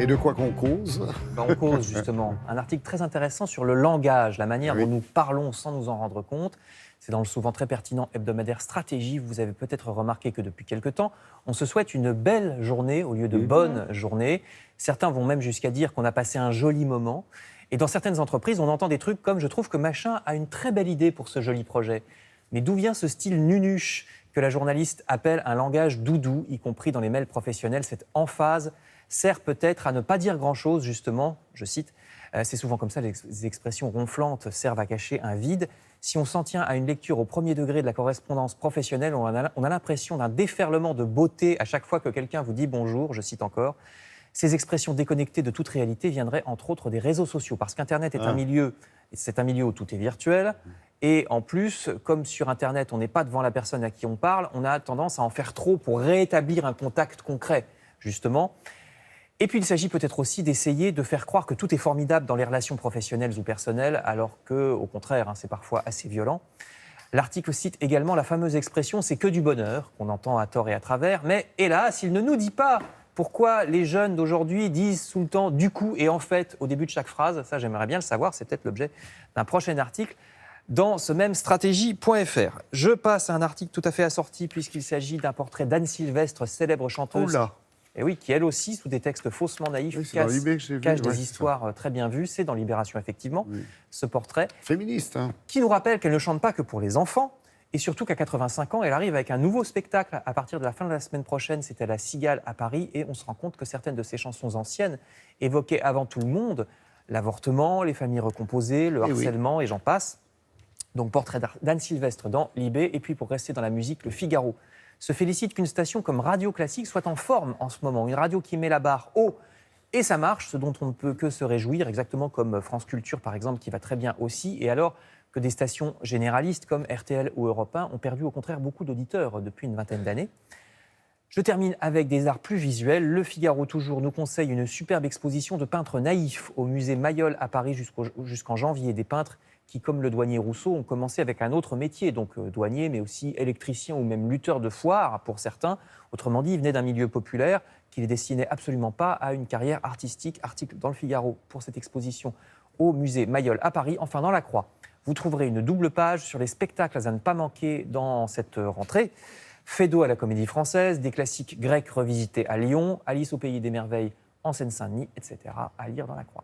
Et de quoi qu'on cause? On cause justement un article très intéressant sur le langage, la manière dont nous parlons sans nous en rendre compte. C'est dans le souvent très pertinent hebdomadaire Stratégie. Vous avez peut-être remarqué que depuis quelque temps, on se souhaite une belle journée au lieu de bonne journée. Certains vont même jusqu'à dire qu'on a passé un joli moment. Et dans certaines entreprises, on entend des trucs comme « je trouve que machin a une très belle idée pour ce joli projet ». Mais d'où vient ce style nunuche que la journaliste appelle un langage doudou, y compris dans les mails professionnels? Cette emphase sert peut-être à ne pas dire grand-chose, justement, je cite. C'est souvent comme ça, les expressions ronflantes servent à cacher un vide. Si on s'en tient à une lecture au premier degré de la correspondance professionnelle, on a l'impression d'un déferlement de beauté à chaque fois que quelqu'un vous dit bonjour, je cite encore. Ces expressions déconnectées de toute réalité viendraient entre autres des réseaux sociaux, parce qu'Internet est un milieu où tout est virtuel. Et en plus, comme sur Internet, on n'est pas devant la personne à qui on parle, on a tendance à en faire trop pour rétablir un contact concret, justement. Et puis, il s'agit peut-être aussi d'essayer de faire croire que tout est formidable dans les relations professionnelles ou personnelles, alors qu'au contraire, c'est parfois assez violent. L'article cite également la fameuse expression « c'est que du bonheur », qu'on entend à tort et à travers. Mais hélas, il ne nous dit pas pourquoi les jeunes d'aujourd'hui disent tout le temps « du coup » et « en fait » au début de chaque phrase. Ça, j'aimerais bien le savoir, c'est peut-être l'objet d'un prochain article dans ce même stratégie.fr. Je passe à un article tout à fait assorti puisqu'il s'agit d'un portrait d'Anne Sylvestre, célèbre chanteuse. Oula. Et oui, qui elle aussi, sous des textes faussement naïfs, cache des histoires très bien vues. C'est dans Libération, effectivement, ce portrait. Féministe, hein. Qui nous rappelle qu'elle ne chante pas que pour les enfants, et surtout qu'à 85 ans, elle arrive avec un nouveau spectacle à partir de la fin de la semaine prochaine. C'est à la Cigale à Paris, et on se rend compte que certaines de ses chansons anciennes évoquaient avant tout le monde l'avortement, les familles recomposées, le harcèlement, et j'en passe. Donc, portrait d'Anne Sylvestre dans Libé, et puis pour rester dans la musique, Le Figaro se félicite qu'une station comme Radio Classique soit en forme en ce moment. Une radio qui met la barre haut et ça marche, ce dont on ne peut que se réjouir, exactement comme France Culture par exemple, qui va très bien aussi. Et alors que des stations généralistes comme RTL ou Europe 1 ont perdu au contraire beaucoup d'auditeurs depuis une vingtaine d'années. Je termine avec des arts plus visuels. Le Figaro toujours nous conseille une superbe exposition de peintres naïfs au musée Mayol à Paris jusqu'en janvier. Des peintres qui, comme le douanier Rousseau, ont commencé avec un autre métier, donc douanier, mais aussi électricien ou même lutteur de foire pour certains. Autrement dit, ils venaient d'un milieu populaire qui ne les destinait absolument pas à une carrière artistique. Article dans le Figaro pour cette exposition au musée Mayol à Paris. Enfin, dans la Croix, vous trouverez une double page sur les spectacles à ne pas manquer dans cette rentrée. Feydeau à la Comédie Française, des classiques grecs revisités à Lyon, Alice au Pays des Merveilles en Seine-Saint-Denis, etc. à lire dans la Croix.